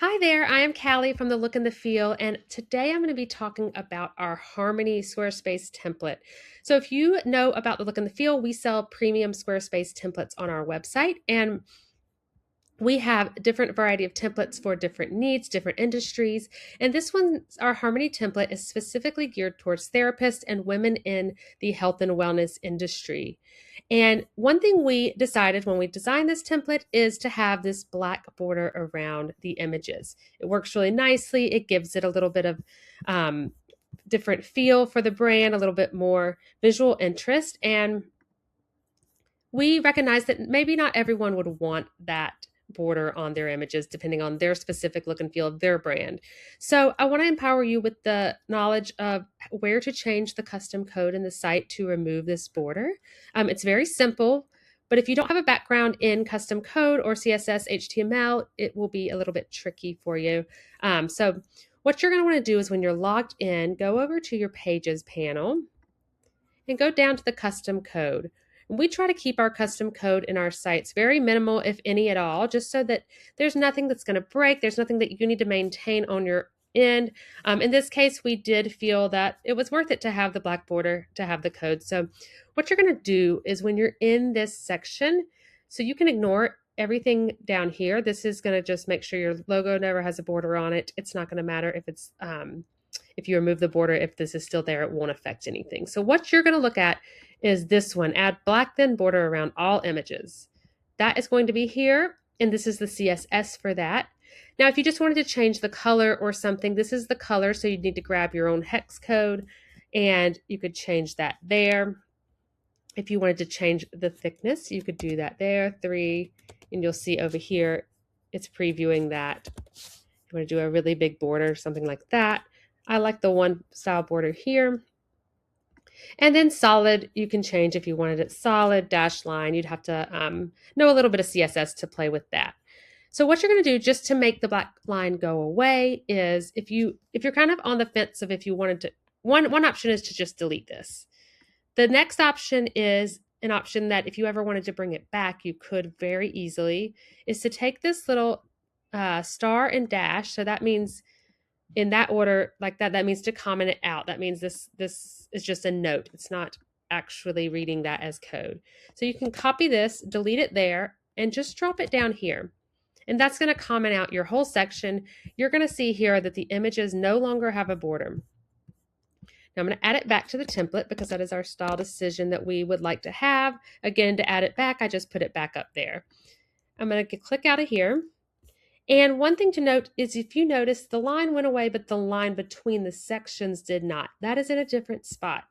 Hi there, I am Callie from the Look and the Feel, and today I'm going to be talking about our Harmony Squarespace template. So, if you know about the Look and the Feel, we sell premium Squarespace templates on our website, and we have different variety of templates for different needs, different industries. And this one, our Harmony template, is specifically geared towards therapists and women in the health and wellness industry. And one thing we decided when we designed this template is to have this black border around the images. It works really nicely. It gives it a little bit of different feel for the brand, a little bit more visual interest. And we recognize that maybe not everyone would want that border on their images depending on their specific look and feel of their brand. So I want to empower you with the knowledge of where to change the custom code in the site to remove this border. It's very simple, but if you don't have a background in custom code or CSS, HTML, it will be a little bit tricky for you. So what you're going to want to do is when you're logged in, go over to your Pages panel and go down to the custom code. We try to keep our custom code in our sites very minimal, if any at all, just so that there's nothing that's going to break. There's nothing that you need to maintain on your end. In this case, we did feel that it was worth it to have the black border, to have the code. So what you're going to do is when you're in this section, so you can ignore everything down here. This is going to just make sure your logo never has a border on it. It's not going to matter if it's if you remove the border, if this is still there, it won't affect anything. So what you're going to look at is this one, add black thin border around all images. That is going to be here, and this is the CSS for that. Now, if you just wanted to change the color or something, this is the color, so you'd need to grab your own hex code, and you could change that there. If you wanted to change the thickness, you could do that there, 3, and you'll see over here, it's previewing that. If you want to do a really big border, something like that. I like the one style border here. And then solid, you can change if you wanted it solid, dash line. You'd have to know a little bit of CSS to play with that. So what you're going to do just to make the black line go away is if you're kind of on the fence of if you wanted to, one option is to just delete this. The next option is an option that if you ever wanted to bring it back, you could very easily, is to take this little star and dash. So that means in that order, like that means to comment it out. That means this is just a note. It's not actually reading that as code. So you can copy this, delete it there, and just drop it down here. And that's going to comment out your whole section. You're going to see here that the images no longer have a border. Now I'm going to add it back to the template because that is our style decision that we would like to have. Again, to add it back, I just put it back up there. I'm going to click out of here. And one thing to note is if you notice the line went away, but the line between the sections did not. That is in a different spot.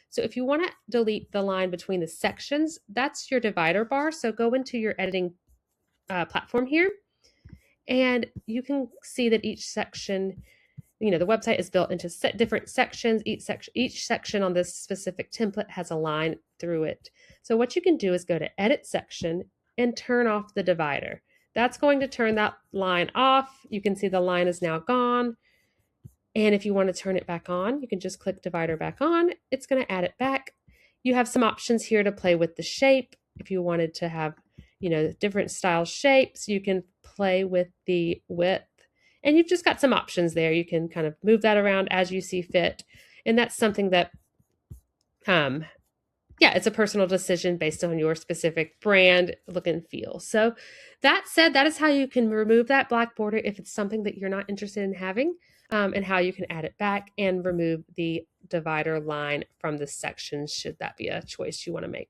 So if you want to delete the line between the sections, that's your divider bar. So go into your editing platform here, and you can see that each section, the website is built into different sections. Each section on this specific template has a line through it. So what you can do is go to Edit Section and turn off the divider. That's going to turn that line off. You can see the line is now gone. And if you want to turn it back on, you can just click divider back on. It's going to add it back. You have some options here to play with the shape. If you wanted to have, different style shapes, you can play with the width. And you've just got some options there. You can kind of move that around as you see fit. And that's something that it's a personal decision based on your specific brand, look, and feel. So that said, that is how you can remove that black border if it's something that you're not interested in having, and how you can add it back and remove the divider line from the section should that be a choice you want to make.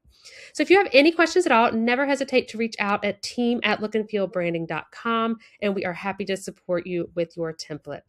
So if you have any questions at all, never hesitate to reach out at team@lookandfeelbranding.com, and we are happy to support you with your template.